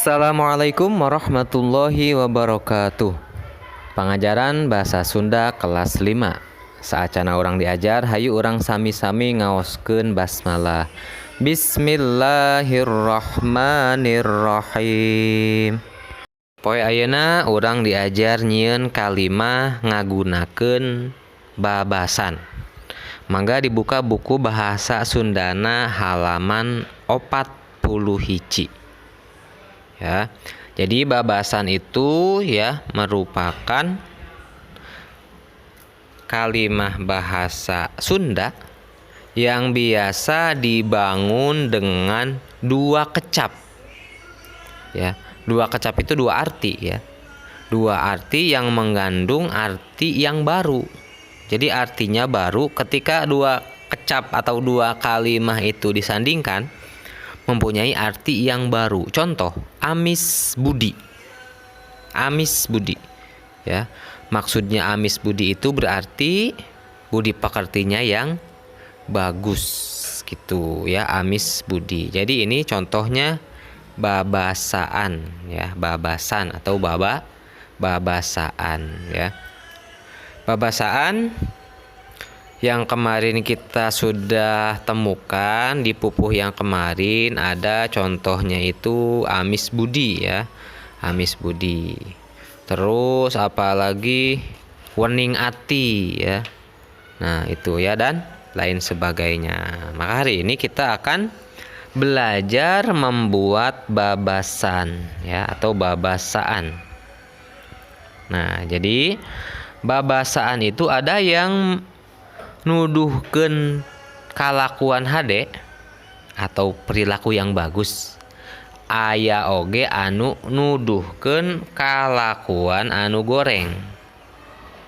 Assalamualaikum warahmatullahi wabarakatuh. Pengajaran Bahasa Sunda kelas 5. Saacana urang diajar, hayu urang sami-sami ngaoskeun basmalah. Bismillahirrahmanirrahim. Poe ayeuna urang diajar nyieun kalimah ngagunakeun babasan. Mangga dibuka buku Bahasa Sundana halaman 41. Ya. Jadi babasan itu ya merupakan kalimah bahasa Sunda yang biasa dibangun dengan dua kecap. Ya, dua kecap itu dua arti ya. Dua arti yang mengandung arti yang baru. Jadi artinya baru ketika dua kecap atau dua kalimah itu disandingkan mempunyai arti yang baru. Contoh, amis budi. Amis budi. Ya. Maksudnya amis budi itu berarti budi pekertinya yang bagus gitu ya, amis budi. Jadi ini contohnya babasaan ya, babasan atau babasaan ya. Babasaan yang kemarin kita sudah temukan di pupuh yang kemarin ada contohnya itu amis budi ya, amis budi. Terus apalagi wening ati ya. Nah itu ya dan lain sebagainya. Maka hari ini kita akan belajar membuat babasan ya atau babasaan. Nah jadi babasaan itu ada yang nuduhkeun kalakuan hade atau perilaku yang bagus. Aya oge anu nuduhkeun kalakuan anu goreng.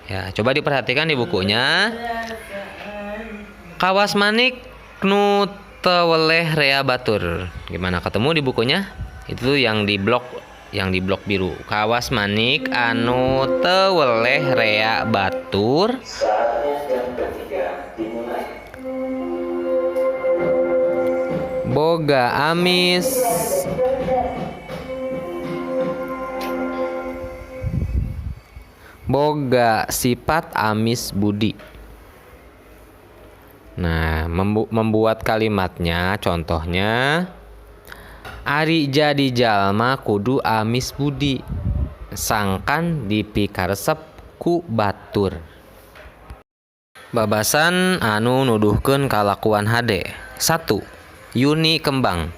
Ya, coba diperhatikan di bukunya. Kawas manik nu teu weleh rea batur. Gimana ketemu di bukunya? Itu yang di blok biru. Kawas manik anu teu weleh rea batur. Boga amis boga sifat amis budi. Nah, membuat kalimatnya contohnya ari jadi jalma kudu amis budi sangkan dipikaresep ku batur. Babasan anu nuduhkeun kalakuan hade. 1. Yuni kembang.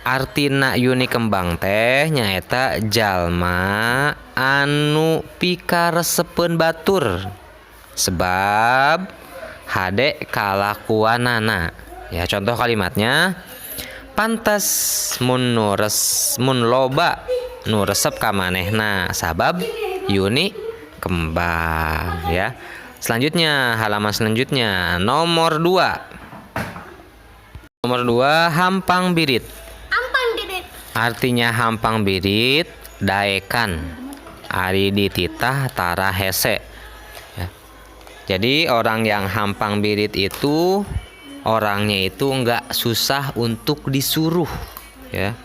Artina yuni kembang teh nyaeta jalma anu pikaresepeun batur sebab hade kalakuanana. Ya contoh kalimatnya pantes mun loba nu resep ka manehna sabab yuni kembang ya. Selanjutnya halaman selanjutnya nomor 2. Nomor 2 hampang birit. Artinya hampang birit daekan ari dititah tara hese ya. Jadi orang yang hampang birit itu orangnya itu enggak susah untuk disuruh ya.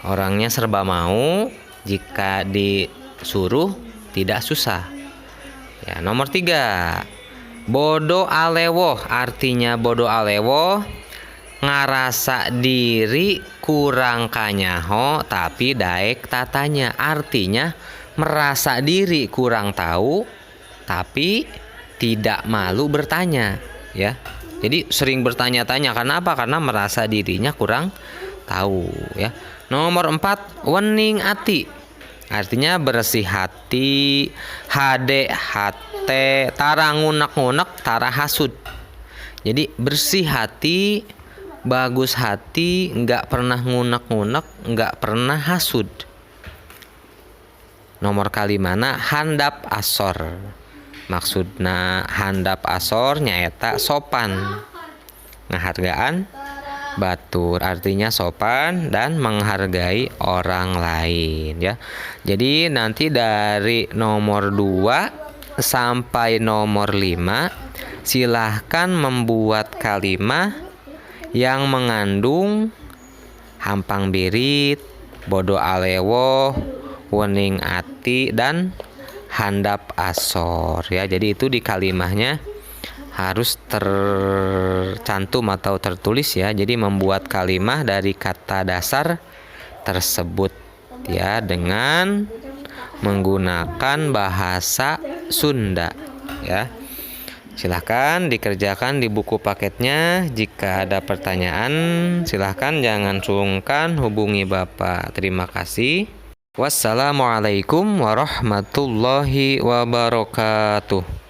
Orangnya serba mau, jika disuruh tidak susah. Ya, nomor 3. Bodo alewoh. Artinya bodo alewoh ngarasa diri kurang kanyaho tapi daek tatanya. Artinya merasa diri kurang tahu tapi tidak malu bertanya ya. Jadi sering bertanya-tanya karena apa? Karena merasa dirinya kurang tahu ya. Nomor 4 wening ati. Artinya bersih hati, hade hate, tara ngunek-ngunek, tara hasud. Jadi bersih hati, bagus hati, nggak pernah ngunek-ngunek, nggak pernah hasud. Nomor kalimana handap asor. Maksudna handap asor nyaeta sopan. Ngahargaan batur artinya sopan dan menghargai orang lain ya. Jadi nanti dari nomor 2 sampai nomor 5 silahkan membuat kalimat yang mengandung hampang birit, bodo alewo, wening ati, dan handap asor ya. Jadi itu di kalimahnya harus tercantum atau tertulis ya. Jadi membuat kalimah dari kata dasar tersebut ya dengan menggunakan bahasa Sunda ya. Silahkan dikerjakan di buku paketnya. Jika ada pertanyaan, silahkan jangan sungkan hubungi Bapak. Terima kasih. Wassalamualaikum warahmatullahi wabarakatuh.